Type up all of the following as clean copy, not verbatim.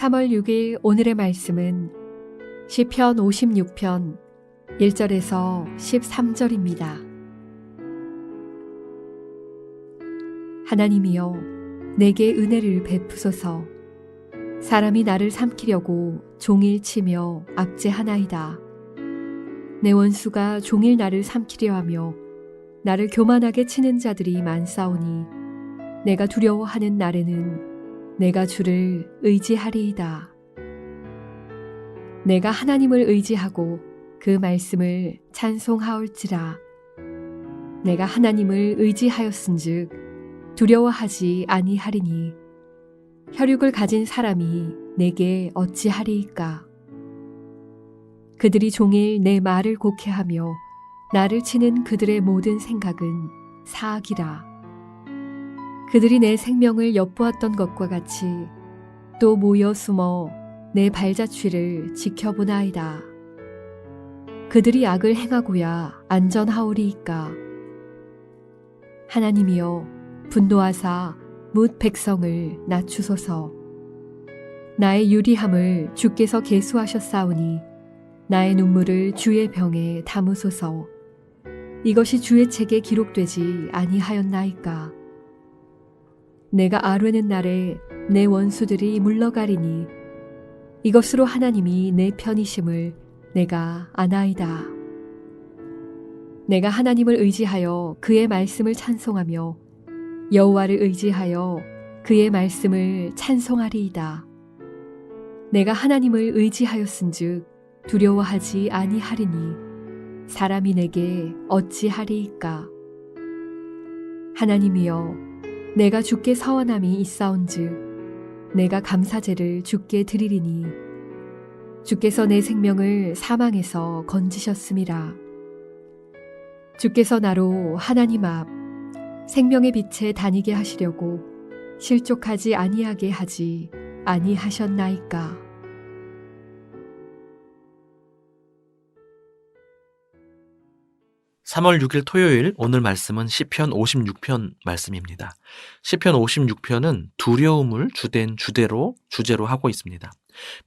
3월 6일 오늘의 말씀은 시편 56편 1절에서 13절입니다. 하나님이여, 내게 은혜를 베푸소서. 사람이 나를 삼키려고 종일 치며 압제하나이다. 내 원수가 종일 나를 삼키려 하며 나를 교만하게 치는 자들이 많사오니 내가 두려워하는 날에는 내가 주를 의지하리이다. 내가 하나님을 의지하고 그 말씀을 찬송하올지라. 내가 하나님을 의지하였은즉 두려워하지 아니하리니 혈육을 가진 사람이 내게 어찌하리이까. 그들이 종일 내 말을 곡해하며 나를 치는 그들의 모든 생각은 사악이라. 그들이 내 생명을 엿보았던 것과 같이 또 모여 숨어 내 발자취를 지켜보나이다. 그들이 악을 행하고야 안전하오리이까. 하나님이여, 분노하사 뭇 백성을 낮추소서. 나의 유리함을 주께서 계수하셨사오니 나의 눈물을 주의 병에 담으소서. 이것이 주의 책에 기록되지 아니하였나이까. 내가 아뢰는 날에 내 원수들이 물러가리니 이것으로 하나님이 내 편이심을 내가 아나이다. 내가 하나님을 의지하여 그의 말씀을 찬송하며 여호와를 의지하여 그의 말씀을 찬송하리이다. 내가 하나님을 의지하였은즉 두려워하지 아니하리니 사람이 내게 어찌하리이까. 하나님이여, 내가 주께 서원함이 있사온즉 내가 감사제를 주께 드리리니 주께서 내 생명을 사망에서 건지셨음이라. 주께서 나로 하나님 앞 생명의 빛에 다니게 하시려고 실족하지 아니하게 하지 아니하셨나이까. (3월 6일) 토요일 오늘 말씀은 시편 56편 말씀입니다. 시편 56편은 두려움을 주제로 하고 있습니다.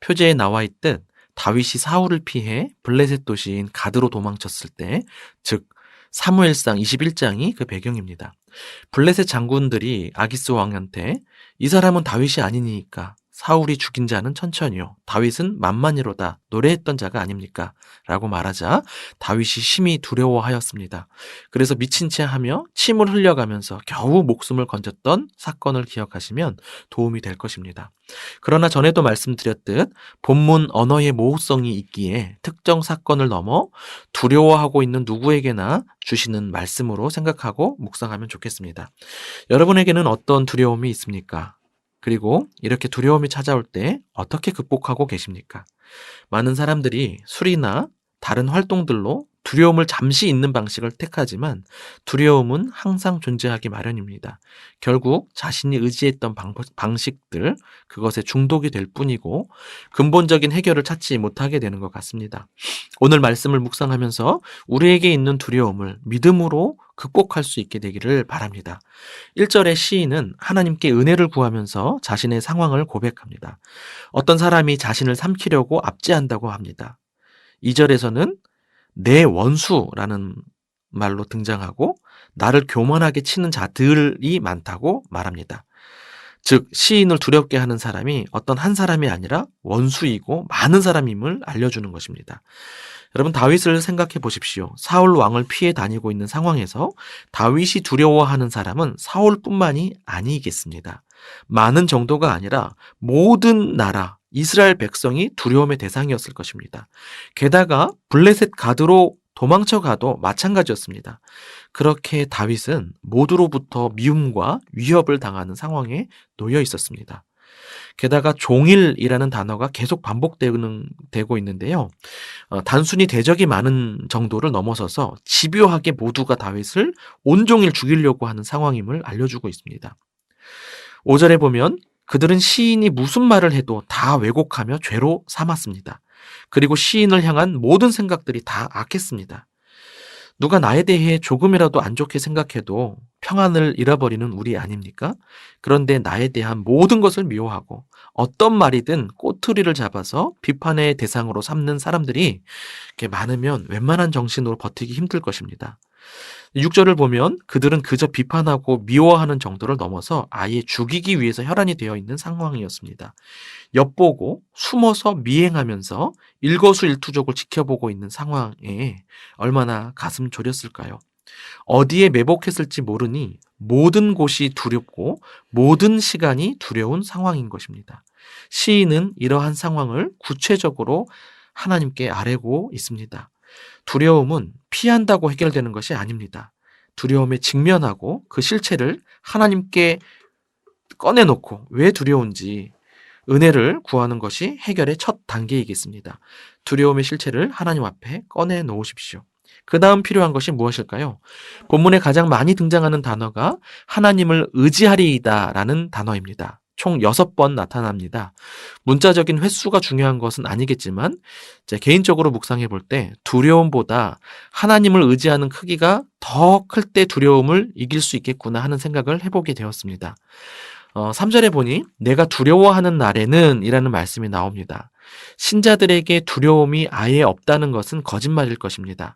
표제에 나와 있듯 다윗이 사울을 피해 블레셋 도시인 가드로 도망쳤을 때, 즉 사무엘상 21장이 그 배경입니다. 블레셋 장군들이 아기스 왕한테 이 사람은 다윗이 아니니까 사울이 죽인 자는 천천히요, 다윗은 만만이로다 노래했던 자가 아닙니까? 라고 말하자 다윗이 심히 두려워하였습니다. 그래서 미친 채 하며 침을 흘려가면서 겨우 목숨을 건졌던 사건을 기억하시면 도움이 될 것입니다. 그러나 전에도 말씀드렸듯 본문 언어의 모호성이 있기에 특정 사건을 넘어 두려워하고 있는 누구에게나 주시는 말씀으로 생각하고 묵상하면 좋겠습니다. 여러분에게는 어떤 두려움이 있습니까? 그리고 이렇게 두려움이 찾아올 때 어떻게 극복하고 계십니까? 많은 사람들이 술이나 다른 활동들로 두려움을 잠시 잊는 방식을 택하지만 두려움은 항상 존재하기 마련입니다. 결국 자신이 의지했던 방식들, 그것에 중독이 될 뿐이고 근본적인 해결을 찾지 못하게 되는 것 같습니다. 오늘 말씀을 묵상하면서 우리에게 있는 두려움을 믿음으로 극복할 수 있게 되기를 바랍니다. 1절의 시인은 하나님께 은혜를 구하면서 자신의 상황을 고백합니다. 어떤 사람이 자신을 삼키려고 압제한다고 합니다. 2절에서는 내 원수라는 말로 등장하고 나를 교만하게 치는 자들이 많다고 말합니다. 즉 시인을 두렵게 하는 사람이 어떤 한 사람이 아니라 원수이고 많은 사람임을 알려주는 것입니다. 여러분, 다윗을 생각해 보십시오. 사울 왕을 피해 다니고 있는 상황에서 다윗이 두려워하는 사람은 사울뿐만이 아니겠습니다. 많은 정도가 아니라 모든 나라 이스라엘 백성이 두려움의 대상이었을 것입니다. 게다가 블레셋 가드로 도망쳐가도 마찬가지였습니다. 그렇게 다윗은 모두로부터 미움과 위협을 당하는 상황에 놓여 있었습니다. 게다가 종일이라는 단어가 계속 반복되고 있는데요. 단순히 대적이 많은 정도를 넘어서서 집요하게 모두가 다윗을 온종일 죽이려고 하는 상황임을 알려주고 있습니다. 5절에 보면 그들은 시인이 무슨 말을 해도 다 왜곡하며 죄로 삼았습니다. 그리고 시인을 향한 모든 생각들이 다 악했습니다. 누가 나에 대해 조금이라도 안 좋게 생각해도 평안을 잃어버리는 우리 아닙니까? 그런데 나에 대한 모든 것을 미워하고 어떤 말이든 꼬투리를 잡아서 비판의 대상으로 삼는 사람들이 이렇게 많으면 웬만한 정신으로 버티기 힘들 것입니다. 6절을 보면 그들은 그저 비판하고 미워하는 정도를 넘어서 아예 죽이기 위해서 혈안이 되어 있는 상황이었습니다. 엿보고 숨어서 미행하면서 일거수일투족을 지켜보고 있는 상황에 얼마나 가슴 졸였을까요? 어디에 매복했을지 모르니 모든 곳이 두렵고 모든 시간이 두려운 상황인 것입니다. 시인은 이러한 상황을 구체적으로 하나님께 아뢰고 있습니다. 두려움은 피한다고 해결되는 것이 아닙니다. 두려움에 직면하고 그 실체를 하나님께 꺼내놓고 왜 두려운지 은혜를 구하는 것이 해결의 첫 단계이겠습니다. 두려움의 실체를 하나님 앞에 꺼내놓으십시오. 그 다음 필요한 것이 무엇일까요? 본문에 가장 많이 등장하는 단어가 하나님을 의지하리이다 라는 단어입니다. 총 6번 나타납니다. 문자적인 횟수가 중요한 것은 아니겠지만 제 개인적으로 묵상해 볼 때 두려움보다 하나님을 의지하는 크기가 더 클 때 두려움을 이길 수 있겠구나 하는 생각을 해보게 되었습니다. 3절에 보니 내가 두려워하는 날에는 이라는 말씀이 나옵니다. 신자들에게 두려움이 아예 없다는 것은 거짓말일 것입니다.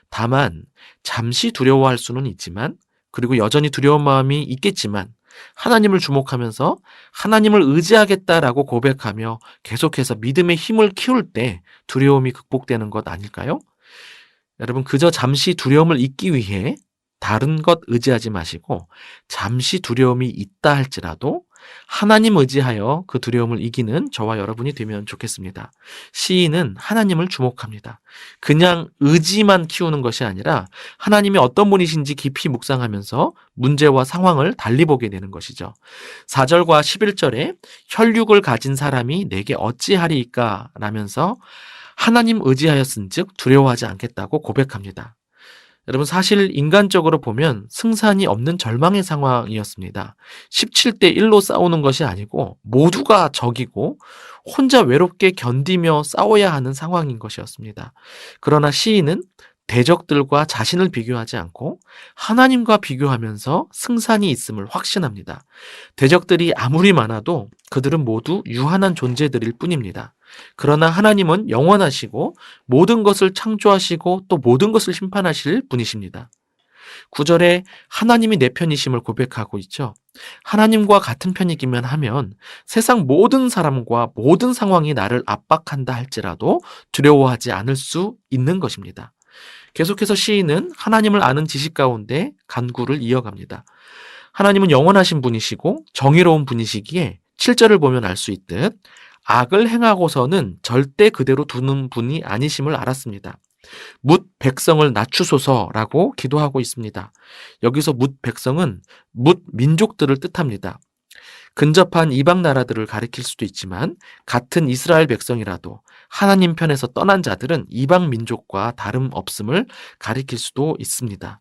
다만 잠시 두려워할 수는 있지만 그리고 여전히 두려운 마음이 있겠지만 하나님을 주목하면서 하나님을 의지하겠다라고 고백하며 계속해서 믿음의 힘을 키울 때 두려움이 극복되는 것 아닐까요? 여러분 그저 잠시 두려움을 잊기 위해 다른 것 의지하지 마시고 잠시 두려움이 있다 할지라도 하나님 의지하여 그 두려움을 이기는 저와 여러분이 되면 좋겠습니다. 시인은 하나님을 주목합니다. 그냥 의지만 키우는 것이 아니라 하나님이 어떤 분이신지 깊이 묵상하면서 문제와 상황을 달리 보게 되는 것이죠. 4절과 11절에 혈육을 가진 사람이 내게 어찌하리이까 라면서 하나님 의지하였은즉 두려워하지 않겠다고 고백합니다. 여러분 사실 인간적으로 보면 승산이 없는 절망의 상황이었습니다. 17대 1로 싸우는 것이 아니고 모두가 적이고 혼자 외롭게 견디며 싸워야 하는 상황인 것이었습니다. 그러나 시인은 대적들과 자신을 비교하지 않고 하나님과 비교하면서 승산이 있음을 확신합니다. 대적들이 아무리 많아도 그들은 모두 유한한 존재들일 뿐입니다. 그러나 하나님은 영원하시고 모든 것을 창조하시고 또 모든 것을 심판하실 분이십니다. 9절에 하나님이 내 편이심을 고백하고 있죠. 하나님과 같은 편이기만 하면 세상 모든 사람과 모든 상황이 나를 압박한다 할지라도 두려워하지 않을 수 있는 것입니다. 계속해서 시인은 하나님을 아는 지식 가운데 간구를 이어갑니다. 하나님은 영원하신 분이시고 정의로운 분이시기에 7절을 보면 알 수 있듯 악을 행하고서는 절대 그대로 두는 분이 아니심을 알았습니다. 뭇 백성을 낮추소서라고 기도하고 있습니다. 여기서 뭇 백성은 뭇 민족들을 뜻합니다. 근접한 이방 나라들을 가리킬 수도 있지만 같은 이스라엘 백성이라도 하나님 편에서 떠난 자들은 이방 민족과 다름없음을 가리킬 수도 있습니다.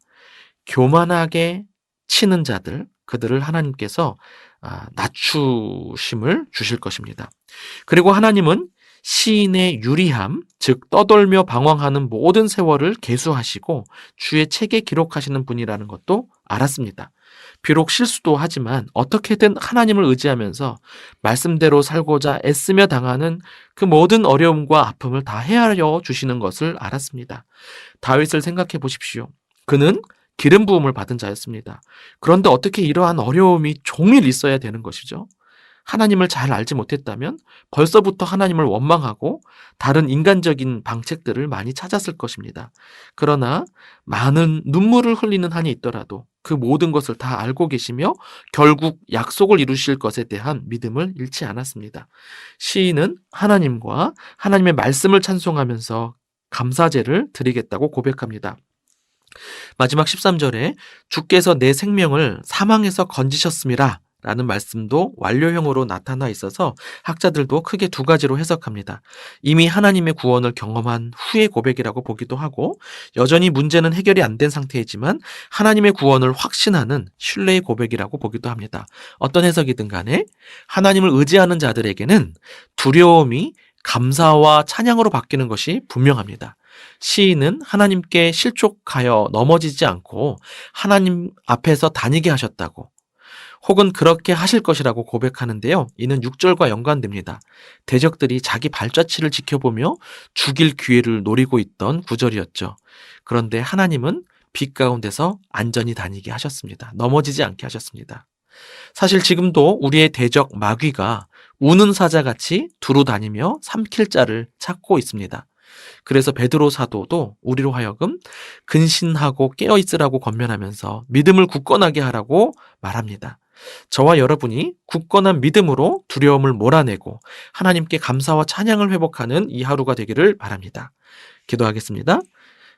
교만하게 치는 자들, 그들을 하나님께서 낮추심을 주실 것입니다. 그리고 하나님은 시인의 유리함, 즉 떠돌며 방황하는 모든 세월을 계수하시고 주의 책에 기록하시는 분이라는 것도 알았습니다. 비록 실수도 하지만 어떻게든 하나님을 의지하면서 말씀대로 살고자 애쓰며 당하는 그 모든 어려움과 아픔을 다 헤아려 주시는 것을 알았습니다. 다윗을 생각해 보십시오. 그는 기름 부음을 받은 자였습니다. 그런데 어떻게 이러한 어려움이 종일 있어야 되는 것이죠? 하나님을 잘 알지 못했다면 벌써부터 하나님을 원망하고 다른 인간적인 방책들을 많이 찾았을 것입니다. 그러나 많은 눈물을 흘리는 한이 있더라도 그 모든 것을 다 알고 계시며 결국 약속을 이루실 것에 대한 믿음을 잃지 않았습니다. 시인은 하나님과 하나님의 말씀을 찬송하면서 감사제를 드리겠다고 고백합니다. 마지막 13절에 주께서 내 생명을 사망에서 건지셨음이라 라는 말씀도 완료형으로 나타나 있어서 학자들도 크게 두 가지로 해석합니다. 이미 하나님의 구원을 경험한 후의 고백이라고 보기도 하고 여전히 문제는 해결이 안 된 상태이지만 하나님의 구원을 확신하는 신뢰의 고백이라고 보기도 합니다. 어떤 해석이든 간에 하나님을 의지하는 자들에게는 두려움이 감사와 찬양으로 바뀌는 것이 분명합니다. 시인은 하나님께 실족하여 넘어지지 않고 하나님 앞에서 다니게 하셨다고, 혹은 그렇게 하실 것이라고 고백하는데요. 이는 6절과 연관됩니다. 대적들이 자기 발자취를 지켜보며 죽일 기회를 노리고 있던 구절이었죠. 그런데 하나님은 빛 가운데서 안전히 다니게 하셨습니다. 넘어지지 않게 하셨습니다. 사실 지금도 우리의 대적 마귀가 우는 사자같이 두루 다니며 삼킬 자를 찾고 있습니다. 그래서 베드로 사도도 우리로 하여금 근신하고 깨어있으라고 권면하면서 믿음을 굳건하게 하라고 말합니다. 저와 여러분이 굳건한 믿음으로 두려움을 몰아내고 하나님께 감사와 찬양을 회복하는 이 하루가 되기를 바랍니다. 기도하겠습니다.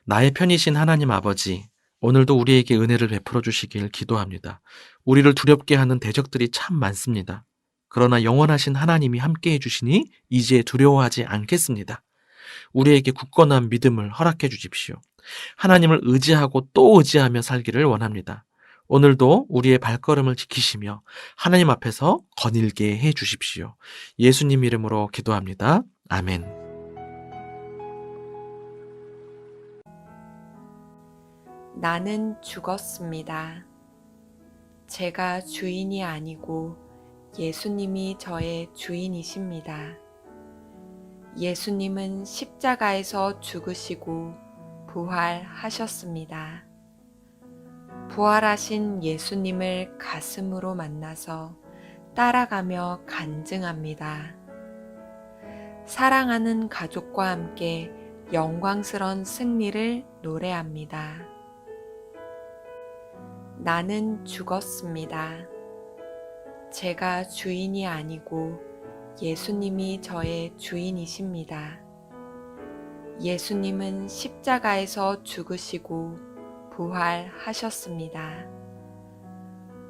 나의 편이신 하나님 아버지, 오늘도 우리에게 은혜를 베풀어 주시길 기도합니다. 우리를 두렵게 하는 대적들이 참 많습니다. 그러나 영원하신 하나님이 함께 해주시니 이제 두려워하지 않겠습니다. 우리에게 굳건한 믿음을 허락해 주십시오. 하나님을 의지하고 또 의지하며 살기를 원합니다. 오늘도 우리의 발걸음을 지키시며 하나님 앞에서 거닐게 해 주십시오. 예수님 이름으로 기도합니다. 아멘. 나는 죽었습니다. 제가 주인이 아니고 예수님이 저의 주인이십니다. 예수님은 십자가에서 죽으시고 부활하셨습니다. 부활하신 예수님을 가슴으로 만나서 따라가며 간증합니다. 사랑하는 가족과 함께 영광스러운 승리를 노래합니다. 나는 죽었습니다. 제가 주인이 아니고 예수님이 저의 주인이십니다. 예수님은 십자가에서 죽으시고 부활하셨습니다.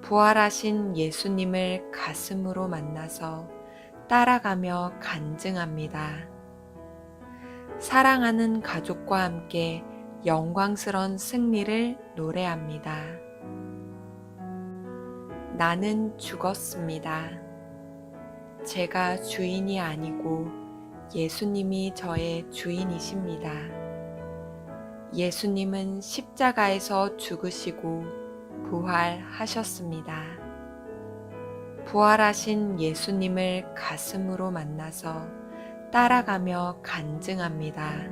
부활하신 예수님을 가슴으로 만나서 따라가며 간증합니다. 사랑하는 가족과 함께 영광스러운 승리를 노래합니다. 나는 죽었습니다. 제가 주인이 아니고 예수님이 저의 주인이십니다. 예수님은 십자가에서 죽으시고 부활하셨습니다. 부활하신 예수님을 가슴으로 만나서 따라가며 간증합니다.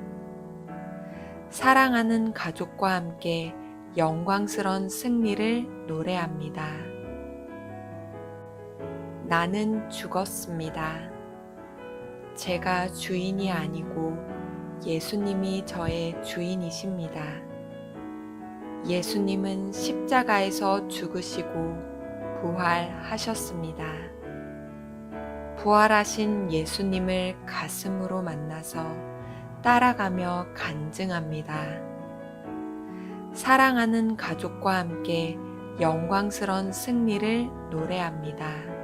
사랑하는 가족과 함께 영광스러운 승리를 노래합니다. 나는 죽었습니다. 제가 주인이 아니고 예수님이 저의 주인이십니다. 예수님은 십자가에서 죽으시고 부활하셨습니다. 부활하신 예수님을 가슴으로 만나서 따라가며 간증합니다. 사랑하는 가족과 함께 영광스러운 승리를 노래합니다.